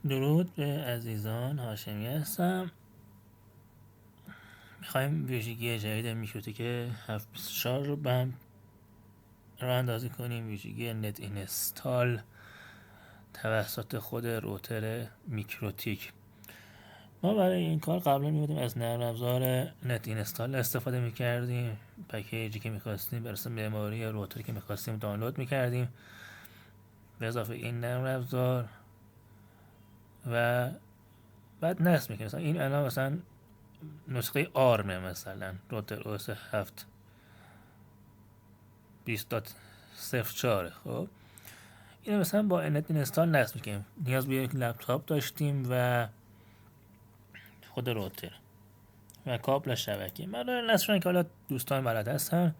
درود به عزیزان، هاشمی هستم. میخوایم ویژگی جدید میکروتیک 724 رو راه اندازی کنیم. ویژگی نت اینستال توسط خود روتر میکروتیک. ما برای این کار قبلا میبودیم از نرم افزار نت اینستال استفاده میکردیم. پکیجی که میخواستیم برسه معماری روتری که میخواستیم دانلود میکردیم به اضافه این نرم افزار و بعد نصب میکنیم. مثلا این الان مثلا نسخه آرمه، مثلا روتر اوس 7 20.04. خب اینو مثلا با نت اینستال نصب میکنیم. نیاز به یک لپتاپ داشتیم و خود روتر و کابل شبکه. برای نصب شدن که حالا دوستان بلد هستن،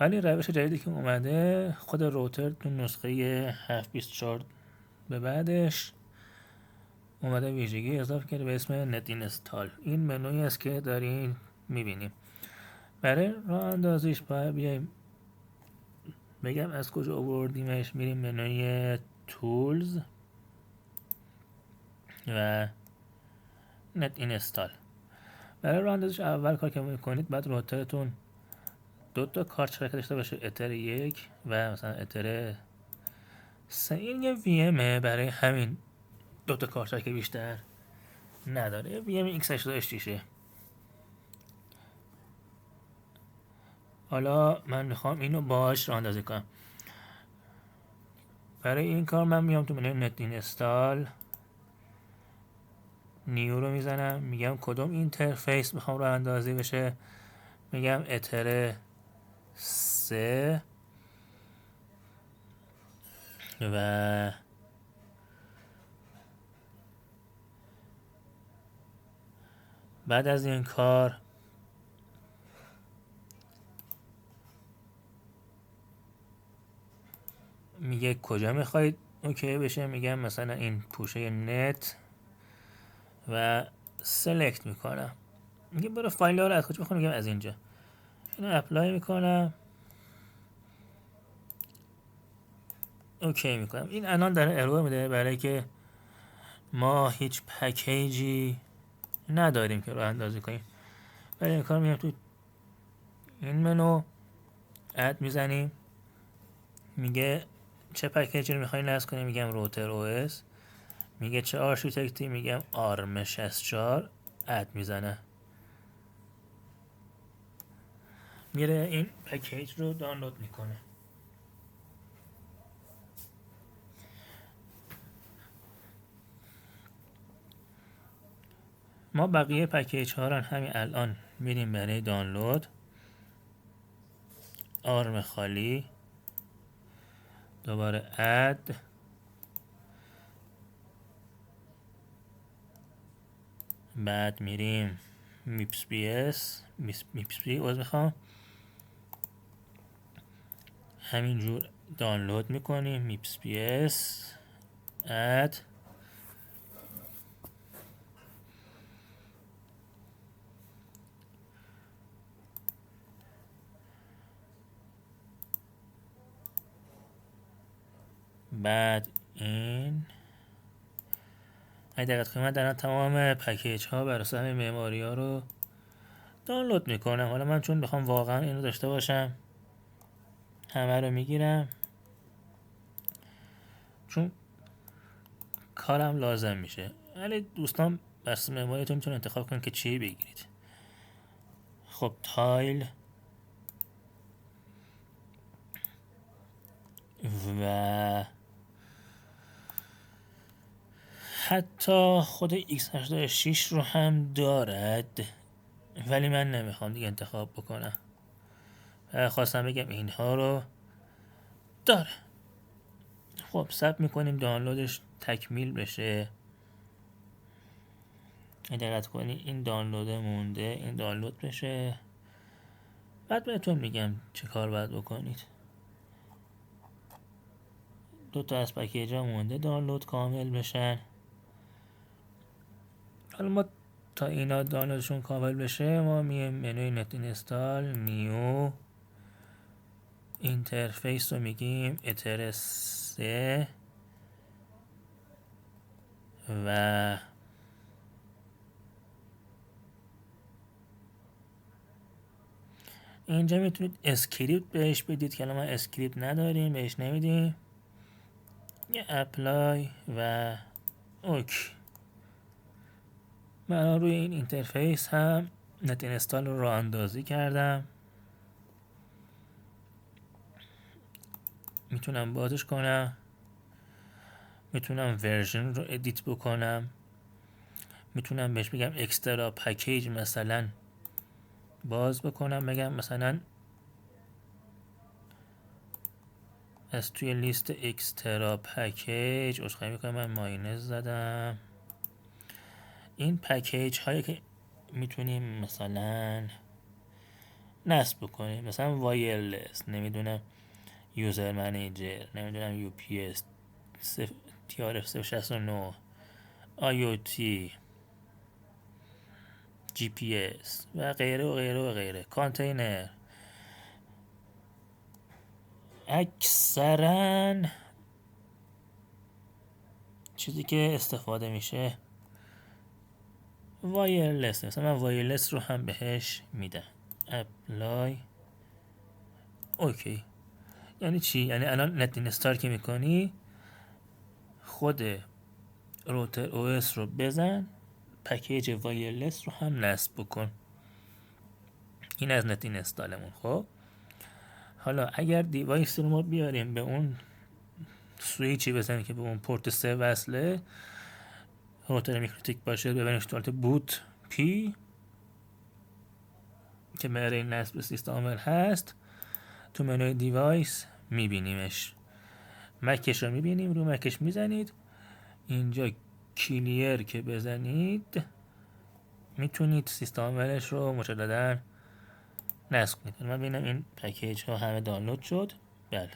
ولی روش جدیدی که اومده خود روتر تو نسخه 7.24 به بعدش اومده ویژگی اضافه کرده به اسم نت اینستال. این منوی است که دارین میبینیم. برای راه اندازیش باید بیایم بگم از کجا آوردیمش. میریم منوی تولز و نت اینستال. برای راه اندازیش اول کار که میکنید بعد روترتون دو تا کارت شبکه داشته باشه، اتر 1 و مثلا اتر 3. این یه وی امه، برای همین دو تا کارت شبکه بیشتر نداره. وی ام x86. حالا من میخوام اینو باهاش راه اندازی کنم. برای این کار من میام تو منوی نت اینستال، نیو رو میزنم، میگم کدوم اینترفیس میخوام راه اندازی بشه. میگم اتر 3 و بعد از این کار میگه کجا میخواید اوکی بشه. میگم مثلا این پوشه نت و سلکت میکنم. میگه برو فایل ها رو از کجا میخوام. میگم از اینجا. اینو اپلای میکنم، اوکی میکنم. این الان داره ارور میده برای که ما هیچ پکیجی نداریم که راه اندازی کنیم. برای این کار میام تو این منو اد میزنیم، میگه چه پکیجی رو میخوایی نصب کنیم. میگم روتر او اس. میگه چه آرشیتکتی. میگم آرم 64. اد میزنه، میره این پکیج رو دانلود میکنه. ما بقیه پکیج ها رو همین الان میریم برای دانلود. آرم خالی، دوباره اد، بعد میریم میپس بی اس، میپس بی میخوام همینجور دانلود میکنیم. میپس بی اس اد، بعد این اگه دقت کنیم من دارم تمام پکیج ها بر اساس همین معماری ها رو دانلود میکنم. حالا من چون بخوام واقعا اینو داشته باشم همه رو میگیرم، چون کارم لازم میشه. ولی دوستان بس معماریتون میتونن انتخاب کنن که چی بگیرید. خب تایل و حتی خود x86 رو هم دارد، ولی من نمیخوام دیگه انتخاب بکنم. خواستم بگم اینها رو داره. خب ثبت میکنیم دانلودش تکمیل بشه. دقت کنی این دانلود مونده، این دانلود بشه. بعد بهتون میگم چه کار باید بکنید. دو تا از پکیج ها مونده دانلود کامل بشن. حالا ما تا اینا دانلودشون کامل بشه ما میایم منوی نت اینستال، نیو، اینترفیس رو میگیم اتر 3 و اینجا میتونید اسکریپت بهش بدید که الان ما اسکریپت نداریم، بهش نمیدیم. یه اپلای و اوکی. من روی این اینترفیس هم نت اینستال رو راه اندازی کردم. میتونم بازش کنم، میتونم ورژن رو ادیت بکنم، میتونم بهش بگم اکسترا پکیج مثلا باز بکنم، بگم مثلا از توی لیست اکسترا پکیج عذرخواهی میکنم من ماینس زدم. این پکیج هایی که میتونیم مثلا نصب بکنیم، مثلا وایرلس، نمیدونم یوزر منیجر، نمیدونم یو پی اس TRF 069 IoT GPS و غیره و غیره و غیره. کانتینر اکثرا چیزی که استفاده میشه وایرلس، مثلا من وایرلس رو هم بهش میدم. اپلای اوکی. یعنی چی؟ یعنی الان نت اینستال که میکنی خود روتر او اس رو بزن، پکیج وایرلس رو هم نصب بکن. این از نت اینستالمون. خب حالا اگر دیوایس رو ما بیاریم به اون سویچی بزنیم که به اون پورت 3 وصله، روتر میکروتیک باشه، ببینیش تو حالت بوت پی که برای نصب سیستم عامل هست، تو منوی دیوایس میبینیمش. مکش رو میبینیم، رو مکش میزنید، اینجا کلیر که بزنید میتونید سیستم عاملش رو مجددا نصب کنید. من ببینم این پکیج ها همه دانلود شد. بله.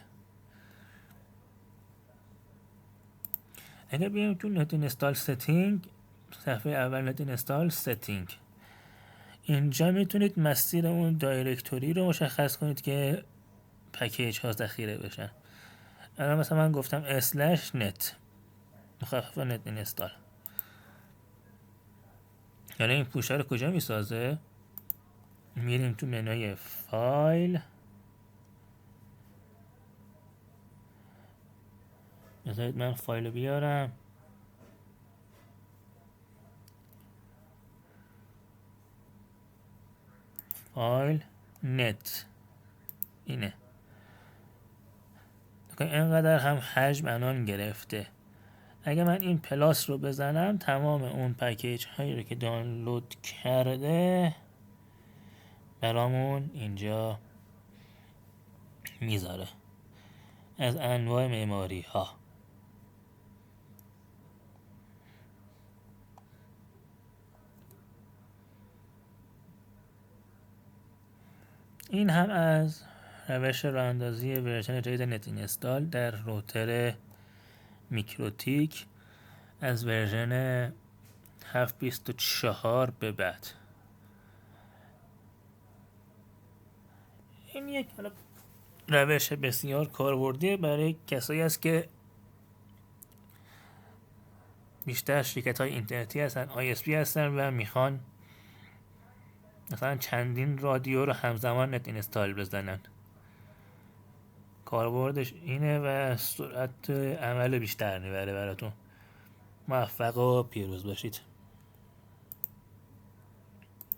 اگر بیایم تو نت اینستال ستینگ، صفحه اول نت اینستال ستینگ، اینجا میتونید مسیر اون دایرکتوری رو مشخص کنید که پکیج ها ذخیره بشن. الان مثلا من گفتم اسلش نت مخفف نت اینستال، یعنی این پوشه رو کجا میسازه؟ میریم تو منوی فایل، بذارید من فایل رو بیارم، فایل نت اینه. اینقدر هم حجم الان گرفته. اگه من این پلاس رو بزنم تمام اون پکیج هایی رو که دانلود کرده برامون اینجا میذاره از انواع معماری ها. این هم از روش راه اندازی ورژن جدید نت اینستال در روتر میکروتیک از ورژن 7.24 به بعد. این یک روش بسیار کاربردی برای کسایی است که بیشتر شرکت های اینترنتی هستن، ISP هستن و میخوان مثلا چندین رادیو رو همزمان نت اینستال بزنن. کاربردش اینه و سرعت عمل بیشتر میبره براتون. موفق و پیروز باشید.